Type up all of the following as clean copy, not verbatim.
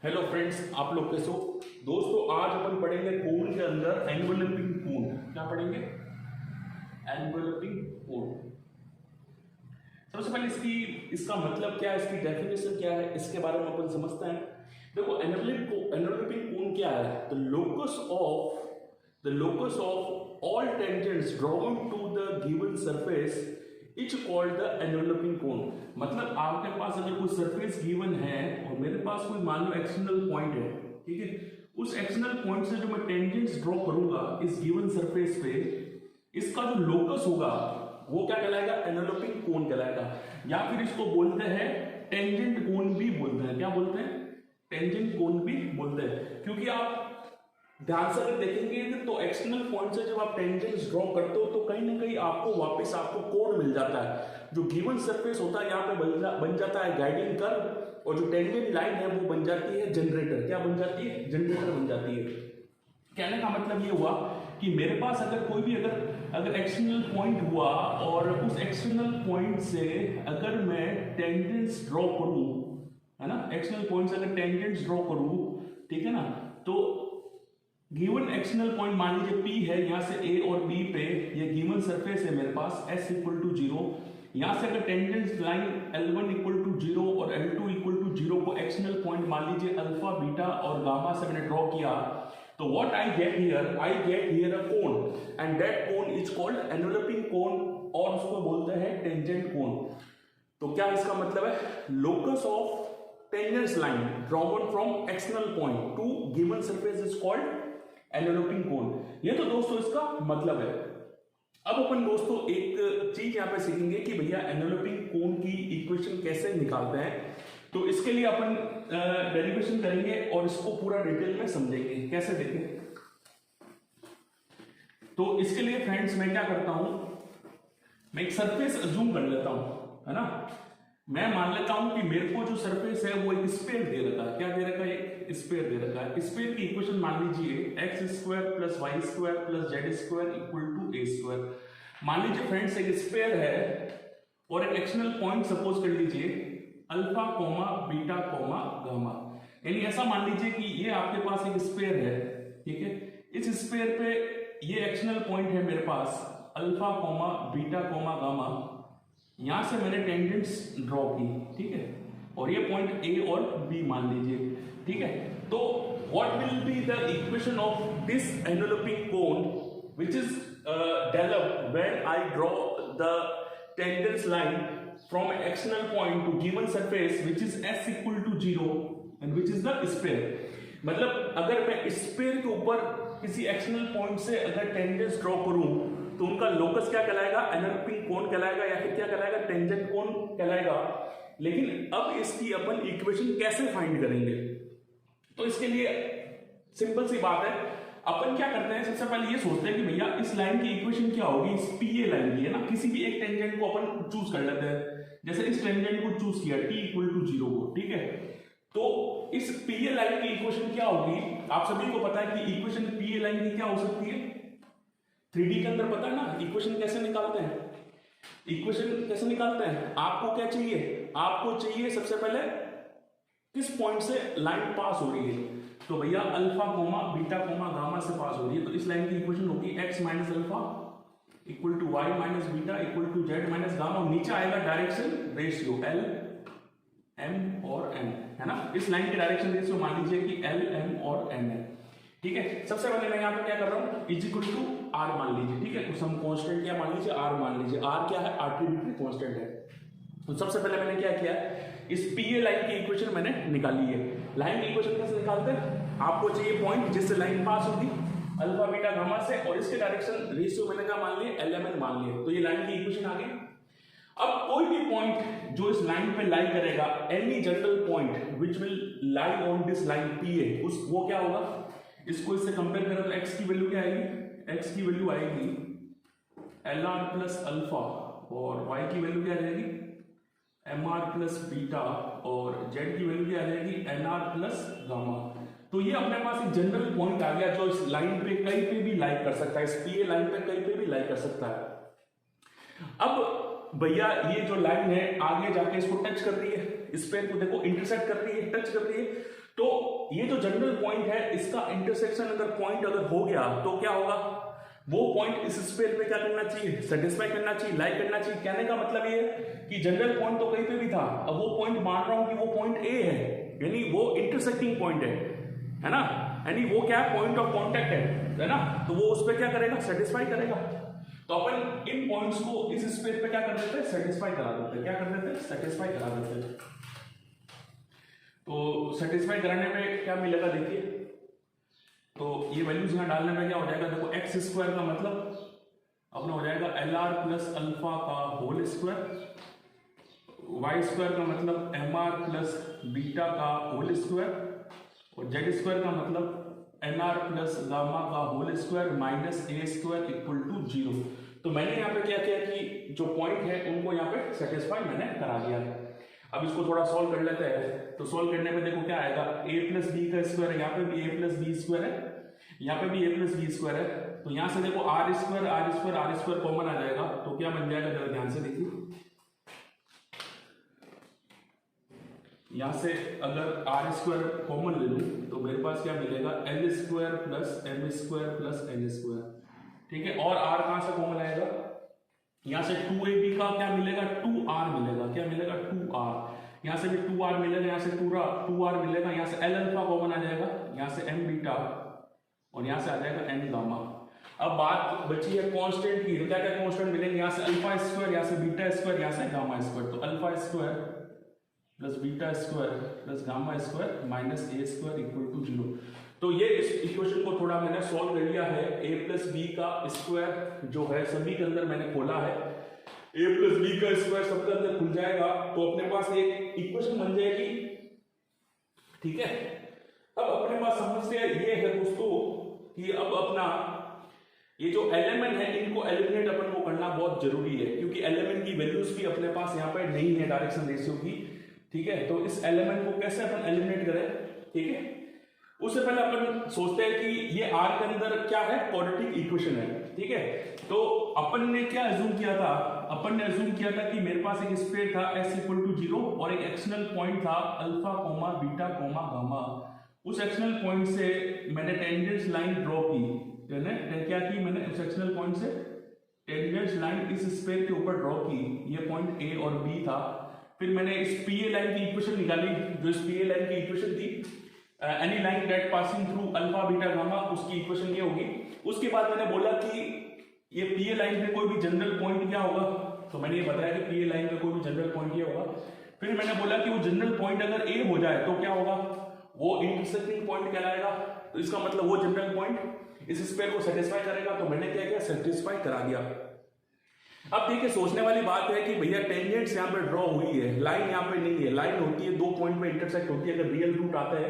Hello friends, आप लोग कैसे हो दोस्तों। आज अपन पढ़ेंगे कोन के अंदर एनवेलपिंग कोन। क्या पढ़ेंगे? एनवेलपिंग कोन। सबसे पहले इसका मतलब क्या है, इसकी डेफिनेशन क्या है, इसके बारे में अपन समझते हैं। देखो, एनवेलपिंग कोन क्या है? The locus of all tangents drawn to the given surface is called the enveloping cone. मतलब आपके पास अगर कोई सरफेस गिवन है और मेरे पास कोई मान लो एक्सटर्नल पॉइंट है, ठीक है, उस एक्सटर्नल पॉइंट से जो मैं टेंजेंट्स ड्रॉ करूंगा इस गिवन सरफेस पे, इसका जो लोकस होगा वो क्या कहलाएगा? एनवेलपिंग कोन कहलाएगा। या फिर इसको बोलते हैं टेंजेंट कोन भी बोलते हैं। क्या बोलते हैं? टेंजेंट कोन भी बोलते हैं। क्योंकि आप ध्यान से अगर देखेंगे तो एक्सटर्नल पॉइंट से जब आप टेंजेंट्स ड्रॉ करते हो तो कहीं ना कहीं आपको वापस आपको कोण मिल जाता है। जो गिवन सरफेस होता है यहाँ पे बन जाता है गाइडिंग कर्व, और जो टेंजेंट लाइन है वो बन जाती है जनरेटर। क्या बन जाती है? जनरेटर बन जाती है। कहने का मतलब ये हुआ कि मेरे पास अगर कोई भी अगर एक्सटर्नल पॉइंट हुआ और उस एक्सटर्नल पॉइंट से अगर मैं टेंजेंट्स ड्रॉ करूं, है ना, एक्सटर्नल पॉइंट से अगर टेंजेंट्स ड्रॉ करूं, ठीक है ना, तो गिवन एक्सटर्नल पॉइंट मान लीजिए P है, यहां से A और B पे ये गिवन सरफेस है मेरे पास S इक्वल टू 0। यहां से अगर tangent line L1 equal to 0 और L2 इक्वल टू 0 को एक्सटर्नल पॉइंट मान लीजिए अल्फा, बीटा और गामा से मैंने ड्रॉ किया, तो what I get here a cone and that cone is called enveloping cone, और उसको बोलते हैं टेंजेंट कोन। तो क्या इसका मतलब है? Locus of tangent line drawn from external point to given surface is called enveloping cone. ये तो दोस्तों इसका मतलब है। अब अपन दोस्तों एक चीज यहां पे सीखेंगे कि भैया एनवेलपिंग कोन की इक्वेशन कैसे निकालते हैं। तो इसके लिए अपन डेरिवेशन करेंगे और इसको पूरा डिटेल में समझेंगे कैसे। देखें तो इसके लिए फ्रेंड्स मैं क्या करता हूं, मैं एक सरफेस अज्यूम कर लेता हूं, है ना। मैं मान लेता हूं कि मेरे को जो सरफेस है वो एक स्फीयर दे रखा है। क्या दे रखा है? एक स्फीयर दे रखा है। स्फीयर की इक्वेशन मान लीजिए x² + y² + z² = a²। मान लीजिए फ्रेंड्स एक स्फीयर है और एक एक्सटर्नल पॉइंट सपोज कर लीजिए अल्फा, बीटा, गामा। यानी ऐसा मान लीजिए कि ये आपके पास एक स्फीयर है, ठीक है। इस स्फीयर पे ये एक्सटर्नल पॉइंट है मेरे पास अल्फा, बीटा, गामा। यहां से मैंने टेंजेंट्स ड्रॉ की, ठीक है, और ये पॉइंट ए और बी मान लीजिए, ठीक है। तो what will be the equation of this enveloping cone which is developed when I draw the tangents line from external point to given surface which is s equal to 0 and which is the sphere. मतलब अगर मैं sphere के ऊपर किसी external point से अगर tangents draw करूं तो उनका लोकस क्या कहलाएगा? एनवेलपिंग कोन कहलाएगा, या फिर क्या कहलाएगा? टेंजेंट कोन कहलाएगा। लेकिन अब इसकी अपन इक्वेशन कैसे फाइंड करेंगे? तो इसके लिए सिंपल सी बात है, अपन क्या करते हैं, सबसे पहले ये सोचते हैं कि भैया इस लाइन की इक्वेशन क्या होगी, इस PA लाइन की, है ना। किसी भी एक टेंजेंट को अपन चूज कर लेते हैं, जैसे इस टेंजेंट को चूज किया t इक्वल टू 0 को, ठीक है। तो इस PA लाइन की इक्वेशन क्या होगी? आप सभी को पता है कि इक्वेशन PA लाइन की क्या हो सकती है? 3D के अंदर पता है ना इक्वेशन कैसे निकालते हैं। इक्वेशन कैसे निकालते हैं? आपको क्या चाहिए? आपको चाहिए सबसे पहले किस पॉइंट से लाइन पास हो रही है। तो भैया अल्फा, बीटा, गामा से पास हो रही है, तो इस लाइन की इक्वेशन होगी x - alpha equal to y - beta equal to z - gamma. नीचे आएगा डायरेक्शन रेशियो L, M और N, है ना। इस लाइन की डायरेक्शन रेशियो मान लीजिए कि L, M और N है, ठीक है। सबसे पहले मैं यहाँ पे क्या कर रहा हूँ, इज इक्वल टू R मान लीजिए, ठीक है। तो सम कांस्टेंट क्या मान लीजिए? R मान लीजिए। R क्या है? आर्बिट्रेरी कांस्टेंट है। तो सबसे पहले मैंने क्या किया, इस PA लाइन की इक्वेशन मैंने निकाली है। लाइन की इक्वेशन कैसे निकालते हैं? आपको चाहिए पॉइंट जिससे लाइन पास होगी अल्फा, बीटा, गामा से, और इसके डायरेक्शन रेशियो मैंने क्या मान लिया? LMN मान लिया। तो ये लाइन की इक्वेशन आ गई। अब कोई भी पॉइंट जो इस लाइन पे लाई करेगा, any general point which will lie on this line PA, उस वो क्या होगा? इसको इससे कंपेयर करें तो x की वैल्यू क्या आएगी? x की वैल्यू आएगी LR प्लस अल्फा, और y की वैल्यू क्या रहेगी? MR प्लस बीटा, और z की वैल्यू क्या रहेगी? NR plus gamma. तो ये अपने पास एक जनरल पॉइंट आ गया जो इस लाइन पे कहीं पे भी लाई कर सकता है, इस PA लाइन पे कहीं पे भी लाई कर सकता है। अब भैया ये जो लाइन है आगे जाके इसको टच कर रही है, इस पे को देखो इंटरसेक्ट कर रही है, टच कर रही है, तो ये जो जनरल पॉइंट है इसका इंटरसेक्शन अगर पॉइंट अगर हो गया तो क्या होगा, वो पॉइंट इस स्पेयर में क्या करना चाहिए, सेटिस्फाई करना चाहिए, लाइक करना चाहिए। कहने का मतलब ये है कि जनरल पॉइंट तो कहीं पे भी था, अब वो पॉइंट मान रहा हूं कि वो पॉइंट ए है, यानी वो इंटरसेक्टिंग पॉइंट है ना, यानी वो क्या है, पॉइंट ऑफ कॉन्टेक्ट है ना, तो वो उस पर क्या करेगा, सेटिस्फाई करेगा। तो अपन इन पॉइंट्स को इस स्पेस पे क्या कर देते हैं, सेटिस्फाई करा देते हैं। क्या कर देते हैं, सेटिस्फाई करा देते हैं। तो सेटिस्फाई कराने में क्या मिलेगा देखिए, तो ये वैल्यूज यहाँ डालने में क्या हो जाएगा, देखो एक्स स्क्वायर का मतलब अपना हो जाएगा एल आर प्लस अल्फा का होल स्क्वायर, वाई स्क्वायर का मतलब एम आर प्लस बीटा का होल स्क्वायर, और जेड स्क्वायर का मतलब एन आर प्लस गामा का whole square minus A square equal to 0। तो मैंने यहाँ पे क्या किया कि जो पॉइंट है उनको यहाँ पे सेटिस्फाई मैंने करा दिया। अब इसको थोड़ा सॉल्व कर लेते हैं। तो सॉल्व करने में देखो क्या आएगा, a प्लस बी का स्क्वायर है, यहाँ पे भी a प्लस बी स्क्वायर है, यहाँ पे भी a प्लस बी स्क्वायर है। तो यहाँ से देखो आर स्क्वायर कॉमन आ जाएगा, तो क्या बन जाएगा, जरा ध्यान से देखिए। यहाँ से अगर आर स्क्वायर कॉमन ले लूँ तो मेरे पास क्या मिलेगा, L square plus M square plus N square, ठीक है। और आर कहाँ से कॉमन आएगा, यहाँ से 2ab का क्या मिलेगा, 2r मिलेगा, क्या मिलेगा 2r, यहाँ से भी 2r मिलेगा, यहाँ से 2r मिलेगा, यहाँ से एल अल्फा कॉमन आ जाएगा, यहाँ से एम बीटा और यहाँ से आ जाएगा एन गामा। अब बात बची है कांस्टेंट की, तो क्या क्या कांस्टेंट मिलेंगे, यहाँ से अल्फा स्क्वायर, यहाँ से बीटा स्क्वायर, यहाँ से गामा स्क्वायर। तो alpha square plus beta square plus gamma square minus A square equal to 0। तो ये इस इक्वेशन को थोड़ा मैंने सॉल्व कर लिया है। a प्लस बी का स्क्वायर जो है सभी के अंदर मैंने खोला है, a प्लस बी का स्क्वायर सबके अंदर खुल जाएगा, तो अपने पास एक इक्वेशन बन जाएगी, ठीक है। अब अपने पास समस्या ये है दोस्तों कि अब अपना ये जो एलिमेंट है इनको एलिमिनेट अपन को करना बहुत जरूरी है, क्योंकि एलिमेंट की वैल्यूज भी अपने पास यहाँ पे नहीं है डायरेक्शन रेशियो की, ठीक है। तो इस एलिमेंट को कैसे अपन एलिमिनेट करें, ठीक है। उससे पहले अपन सोचते हैं कि ये R के अंदर क्या है, क्वाड्रेटिक इक्वेशन है, ठीक है। तो अपन ने क्या अज्यूम किया था, अपन ने अज्यूम किया था कि मेरे पास एक स्पेयर था s इक्वल टू 0 और एक एक्सटर्नल पॉइंट था alpha comma beta comma gamma. उस एक्सटर्नल पॉइंट से मैंने टेंजेंट लाइन ड्रॉ की, क्या की मैंने, उस एक्सटर्नल पॉइंट से टेंजेंट लाइन इस स्पेयर के ऊपर ड्रॉ की, ये पॉइंट A और B था। फिर मैंने इस PA लाइन की इक्वेशन निकाली, जो इस PA लाइन की इक्वेशन थी, any line that passing through alpha beta gamma, उसकी इक्वेशन ये होगी। उसके बाद मैंने बोला कि ये PA लाइन पे कोई भी जनरल पॉइंट क्या होगा, तो मैंने ये बताया कि PA लाइन पे कोई भी जनरल पॉइंट ये होगा। फिर मैंने बोला कि वो जनरल पॉइंट अगर A हो जाए तो क्या होगा, वो इंटरसेक्टिंग पॉइंट कहलाएगा। तो इसका मतलब वो जनरल पॉइंट इस स्क्वायर को सेटिस्फाई करेगा। तो मैंने क्या किया, सेटिस्फाई करा दिया। अब देखिए सोचने वाली बात है कि भैया टेंजेंट्स यहाँ पे ड्रॉ हुई है, लाइन यहाँ पे नहीं है। लाइन होती है दो पॉइंट पे इंटरसेक्ट होती है अगर रियल रूट आता है,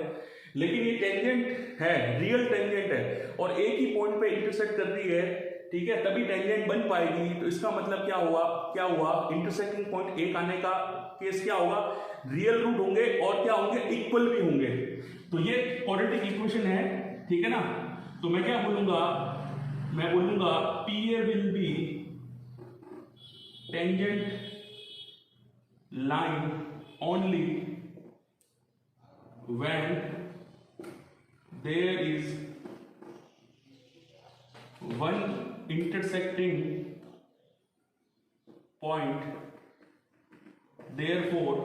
लेकिन ये टेंजेंट है, रियल टेंजेंट है और एक ही पॉइंट पे इंटरसेक्ट कर रही है, ठीक है, तभी टेंजेंट बन पाएगी। तो इसका मतलब क्या हुआ, इंटरसेक्टिंग पॉइंट एक आने का केस क्या होगा, रियल रूट होंगे और क्या होंगे, इक्वल भी होंगे। तो ये क्वाड्रेटिक इक्वेशन है, ठीक है ना। तो मैं क्या बोलूंगा, मैं बोलूंगा PA will be tangent line only when there is one intersecting point. Therefore,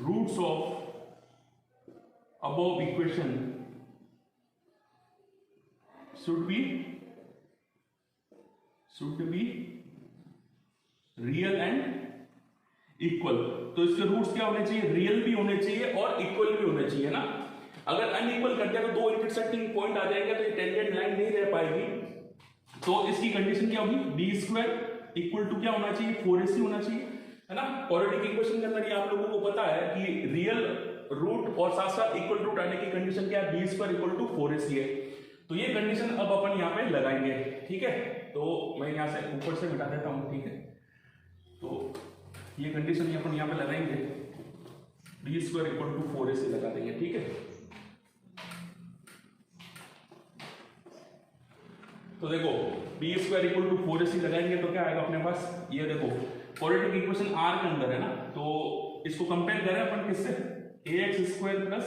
roots of above equation should be real and equal. तो इसके रूट्स क्या होने चाहिए, रियल भी होने चाहिए और इक्वल भी होने चाहिए ना। अगर अनइक्वल कर दिया तो दो इंटरसेक्टिंग पॉइंट आ जाएंगे, तो ये टेंजेंट लाइन नहीं रह पाएगी। तो इसकी कंडीशन क्या होगी, डी स्क्वायर इक्वल टू क्या होना चाहिए, 4ac होना चाहिए, है ना। क्वाड्रेटिक इक्वेशन के अंदर ये आप लोगों को पता है कि रियल रूट और साथ साथ इक्वल रूट आने की कंडीशन क्या है, D square equal to 4ac है। तो ये कंडीशन अब अपन यहाँ पे लगाएंगे, ठीक है। तो मैं यहाँ से ऊपर से मिटा देता हूँ, ठीक है। तो ये कंडीशन अपन यहाँ पे लगाएंगे, D square equal to 4ac लगा देंगे, ठीक है। तो देखो D square equal to 4ac लगाएंगे तो क्या आएगा अपने पास, ये देखो क्वाड्रेटिक इक्वेशन R के अंदर है ना, तो इसको कंपेयर करें अपन किससे, ax square plus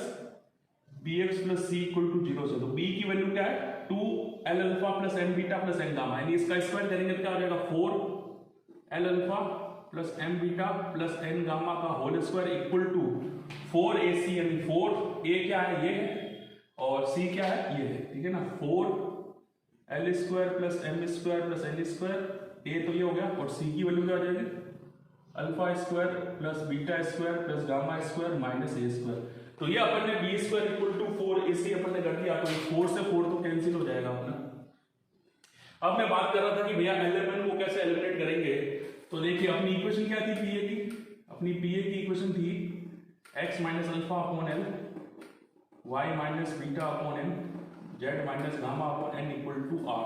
bx plus C equal to 0 से, तो b की वैल्यू क्या है 2l alpha plus m beta plus n gamma, यानी इसका स्क्वायर करेंगे तो क्या हो जाएगा 4l alpha plus m beta plus n gamma का whole square equal to 4ac, यानी 4a क्या है ये है और c क्या है ये है, ठीक है ना। 4l square plus m square plus n square, a तो ये हो गया, और c की वैल्यू क्या हो जाएगी alpha square plus beta square plus gamma square minus a square. तो ये अपन ने b square equal to 4ac अपन ने कर दिया, तो 4 से 4 तो कैंसिल हो जाएगा अपना। अब मैं बात कर रहा था कि भैया एलिमेंट को कैसे एलिमिनेट करेंगे, तो देखिए अपनी इक्वेशन क्या थी पीए की, अपनी पीए की इक्वेशन थी x minus alpha upon l, y minus beta upon n, z minus gamma upon n equal to r।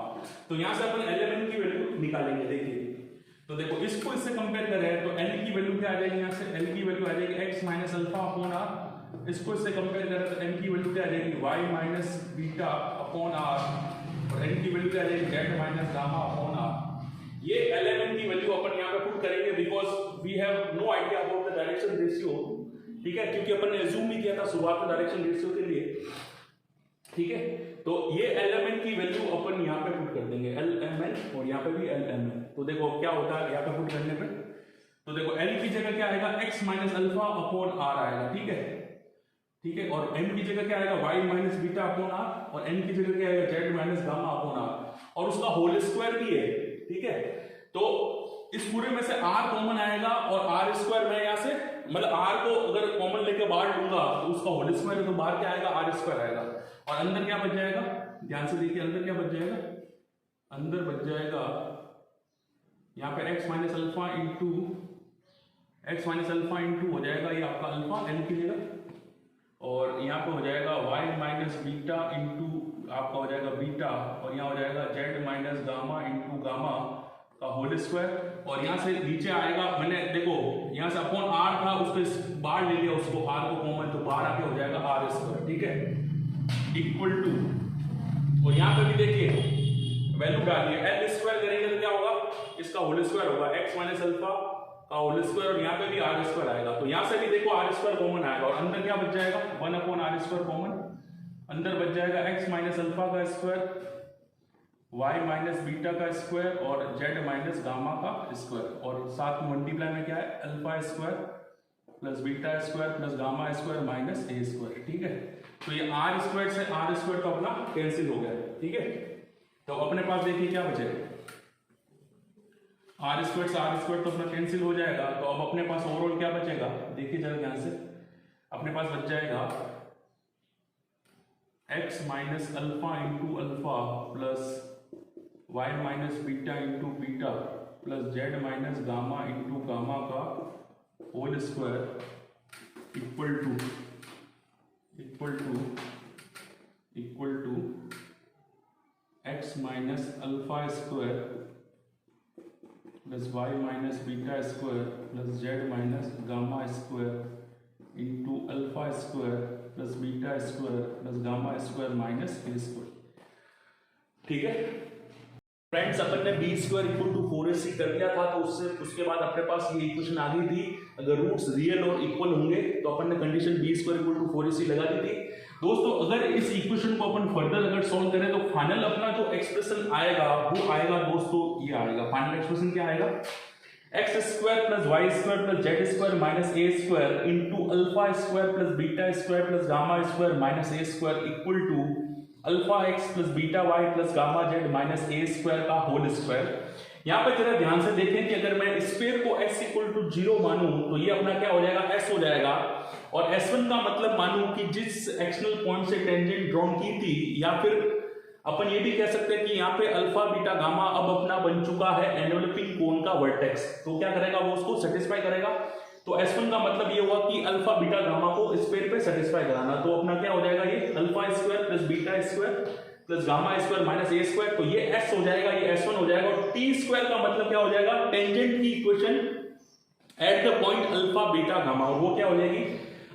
तो यहां से अपन एलिमेंट की वैल्यू निकालेंगे। देखिए तो देखो इसको इससे कंपेयर करें तो l की वैल्यू क्या आ जाएगी, यहां से l की वैल्यू आ जाएगी x minus alpha upon r, इसको इससे कंपेयर करें तो n की वैल्यू क्या आ जाएगी y minus beta upon r, और n की वैल्यू क्या आ जाएगी z minus gamma upon r। ये एलिमेंट की वैल्यू अपन यहां पे पुट करेंगे because we have no idea about the direction ratio, ठीक है, क्योंकि अपन ने अज्यूम नहीं किया था शुरुआत में डायरेक्शन रेशियो के लिए, ठीक है। तो ये एलिमेंट की वैल्यू अपन यहाँ पे पुट कर देंगे LMN, और यहाँ पे भी LMN। तो देखो क्या होता है यहाँ पे पुट करने पे, तो देखो L की जगह क्या आएगा x minus alpha upon r आएगा, ठीक है, ठीक है, और m की जगह क्या आएगा y minus beta upon r, और n की जगह क्या आएगा z minus gamma upon r, और उसका होल स्क्वायर भी है, ठीक है। तो इस पूरे में से r कॉमन आएगा, और r स्क्वायर में यहाँ से मतलब r को अगर कॉमन लेके बाहर लूंगा तो उसका होल स्क्वायर है, तो बाहर क्या आएगा r स्क्वायर आएगा, और अंदर क्या बच जाएगा, ध्यान से देखिए अंदर क्या बच जाएगा, अंदर बच जाएगा यहाँ पे x माइनस अल्फा इंटू हो जाएगा ये आपका अल्फा n की जगह, और यहाँ पे हो जाएगा y माइनस बीटा इंटू आपका हो जाएगा बीटा, और यहाँ हो जाएगा z minus gamma into gamma का होल स्क्वायर, और यहाँ से नीचे आएगा, मैंने देखो यहाँ से अपॉन r था उसको बाहर ले लिया, उसको r को कॉमन, तो बाहर आके हो जाएगा r स्क्वायर, ठीक है, इक्वल टू, और यहाँ पे भी देखिए वैल्यू डालिए l स्क्वायर करेंगे तो क्या होगा, इसका होल स्क्वायर होगा x माइनस अल्फा का होल स्क्वायर, और यहाँ पे भी r स्क्वायर आएगा, तो यहाँ से भी देखो r स्क्वायर कॉमन आएगा, और अंदर क्या बच जाएगा 1 अपॉन r स्क्वायर कॉमन, अंदर बच जाएगा x माइनस अल्फा का स्क्वायर, y माइनस बीटा का स्क्वायर, और z माइनस गामा का स्क्वायर, और साथ में मल्टीप्लाई में क्या है alpha square plus beta square plus gamma square minus a square, ठीक है। तो ये r स्क्वायर से r स्क्वायर तो अपना कैंसिल हो गया, ठीक है। तो अपने पास देखिए क्या बचेगा, r स्क्वायर से r स्क्वायर तो अपना कैंसिल हो जाएगा, तो अब अपने पास ओवरऑल क्या बचेगा, देखिए जरा ध्यान से, अपने पास बच जाएगा x minus alpha into alpha plus y minus beta into beta plus z minus gamma into gamma का whole square equal to x minus alpha square plus y minus beta square plus z minus gamma square into alpha square plus beta square plus gamma square minus a square, ठीक है। Friends अपन ने b square equal to 4ac कर दिया था, तो उसके बाद अपने पास ये इक्वेशन आ गई थी, अगर रूट्स रियल और इक्वल होंगे तो अपन ने condition b square equal to 4ac लगा दी थी। दोस्तों अगर इस इक्वेशन को अपन फर्दर अगर सॉल्व करें तो फाइनल अपना जो एक्सप्रेशन आएगा वो आएगा दोस्तों, ये आएगा फाइनल एक्सप्रेशन क्या आएगा, X square plus Y square plus Z square minus A square into alpha square plus beta square plus gamma square minus A square equal to alpha X plus beta Y plus gamma Z minus A square का whole square. यहाँ पे जरा ध्यान से देखें कि अगर मैं स्क्वायर को x इक्वल टू 0 मानूं तो ये अपना क्या हो जाएगा, s हो जाएगा, और s1 का मतलब मानूं कि जिस एक्सटर्नल पॉइंट से टेंजेंट ड्रॉन की थी, या फिर अपन ये भी कह सकते हैं कि यहाँ पे अल्फा बीटा गामा अब अपना बन चुका है एनवेलपिंग कोन का वर्टेक्स, तो क्या करेगा वो उसको सेटिस्फाई करेगा। तो S1 का मतलब ये हुआ कि अल्फा बीटा गामा को स्क्वायर पे सेटिस्फाई कराना, तो अपना क्या हो जाएगा, ये alpha square plus beta square plus gamma square minus A square, तो ये s हो जाएगा, ये s1 हो जाएगा, और t स्क्वायर का मतलब क्या हो जाएगा, टेंजेंट की equation at the point alpha beta gamma, और वो क्या हो जाएगी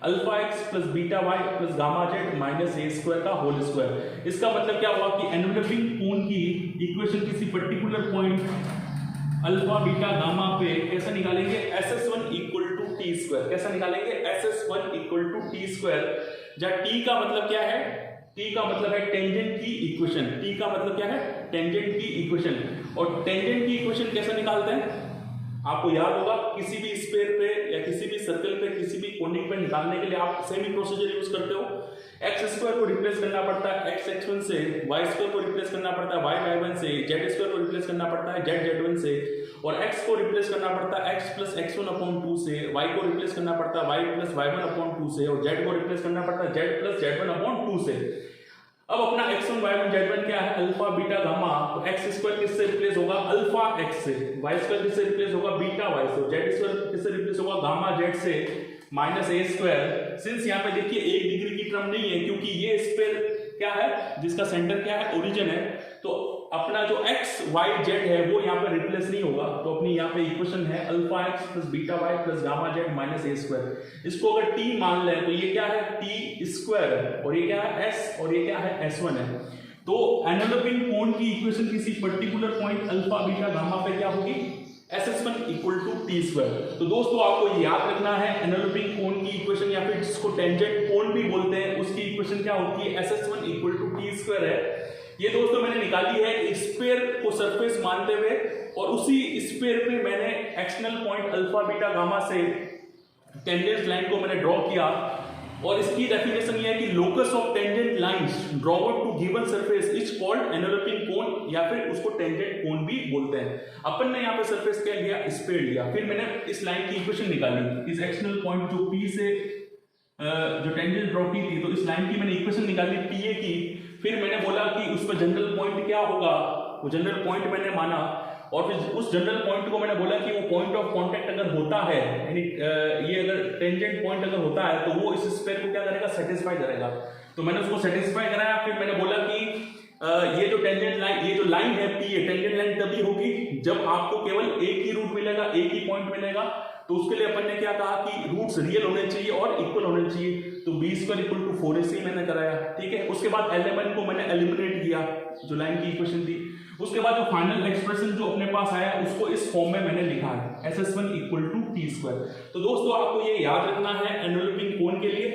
alpha X plus beta Y plus gamma Z minus A square का होल स्क्वायर। इसका मतलब क्या हुआ कि एनवेलपिंग कोन की इक्वेशन किसी particular point alpha beta gamma पे कैसे निकालेंगे, SS1 equal to T square, कैसा निकालेंगे SS1 equal to T square. जहाँ टी का मतलब क्या है, टी का मतलब है टेंजेंट की इक्वेशन, टी का मतलब क्या है टेंजेंट की इक्वेशन। और टेंजेंट की इक्वेशन कैसे निकालते हैं, आपको याद होगा किसी भी स्फीयर पे या किसी भी सर्कल पे किसी भी कोनिक पे निकालने के लिए आप सेम ही प्रोसीजर यूज करते हो। एक्स स्क्वायर को रिप्लेस करना पड़ता है एक्स x1 से, वाई स्क्वायर को रिप्लेस करना पड़ता है वाई y1 से, जेड स्क्वायर को रिप्लेस करना पड़ता है जेड z1 से, और x को रिप्लेस करना पड़ता है x प्लस x1/2 से, y को रिप्लेस करना पड़ता है y प्लस y1/2 से, और z को रिप्लेस करना पड़ता है z प्लस z1/2 से। अब अपना x1 y1 z1 क्या है, अल्फा बीटा गामा, तो x स्क्वायर किससे रिप्लेस होगा, अल्फा x से, y स्क्वायर किससे रिप्लेस होगा, बीटा y से, z स्क्वायर किससे रिप्लेस होगा, गामा z से, माइनस a स्क्वायर। सिंस यहाँ पे देखिए 1 डिग्री की टर्म नहीं है क्योंकि ये स्फीयर क्या है जिसका सेंटर क्या है, ओरिजिन है, तो अपना जो x y z है वो यहाँ पे रिप्लेस नहीं होगा, तो अपनी यहाँ पे इक्वेशन है alpha x plus beta y plus gamma z minus a square. इसको अगर t मान लें तो ये क्या है t स्क्वायर, और ये क्या है s, और ये क्या है s1 है। तो एनवेलोपिंग कोण की इक्वेशन किसी particular point alpha beta gamma पे क्या होगी, SS1 equal to T square. तो दोस्तों आपको ये याद रखना है एनवेलोपिंग कोण की इक्वेशन या फिर जिसको टेंजेंट कोण भी बोलते हैं उसकी इक्वेशन क्या होती है, SS1 equal to T square है। ये दोस्तों मैंने निकाली है स्फीयर को सरफेस मानते हुए, और उसी स्फीयर पे मैंने external point alpha beta gamma से टेंजेंट लाइन को मैंने ड्रॉ किया, और इसकी डेफिनेशन ये है कि locus of tangent lines drawn to given surface is called enveloping cone, या फिर उसको टेंजेंट कोन भी बोलते हैं। अपन ने यहाँ पे सरफेस क्या लिया, स्फीयर लिया, फिर मैंने इस लाइन की इक्वेशन निकाली, इस एक्सटर्नल पॉइंट जो P से जो टेंजेंट ड्रॉ की थी, तो इस लाइन की मैंने इक्वेशन निकाली TA की। फिर मैंने बोला कि उस पर जनरल पॉइंट क्या होगा, वो जनरल पॉइंट मैंने माना, और फिर उस जनरल पॉइंट को मैंने बोला कि वो पॉइंट ऑफ कांटेक्ट अगर होता है, यानी ये अगर टेंजेंट पॉइंट अगर होता है तो वो इस स्फीयर को क्या करेगा, सेटिस्फाई करेगा। तो मैंने उसको सेटिस्फाई कराया। फिर मैंने बोला कि ये जो टेंजेंट लाइन, ये जो लाइन है P, टेंजेंट लाइन तभी होगी जब आपको केवल एक ही रूट मिलेगा, एक ही पॉइंट मिलेगा। तो उसके लिए अपन ने क्या कहा कि रूट्स रियल होने चाहिए और इक्वल होने चाहिए, तो b² इक्वल टू 4ac मैंने कराया, ठीक है। उसके बाद एलिमेंट को मैंने एलिमिनेट किया, जो लाइन की इक्वेशन थी। उसके बाद जो फाइनल एक्सप्रेशन जो अपने पास आया उसको इस फॉर्म में मैंने लिखा है, SS1 इक्वल टू t²। तो दोस्तों आपको ये याद रखना है एनवेलोपिंग कोन के लिए।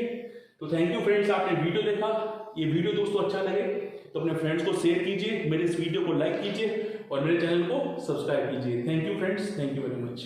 तो थैंक यू फ्रेंड्स, आपने वीडियो देखा। ये वीडियो दोस्तों अच्छा लगे तो अपने फ्रेंड्स को शेयर कीजिए, मेरे इस वीडियो को लाइक कीजिए और मेरे चैनल को सब्सक्राइब कीजिए। Thank you friends, thank you very much.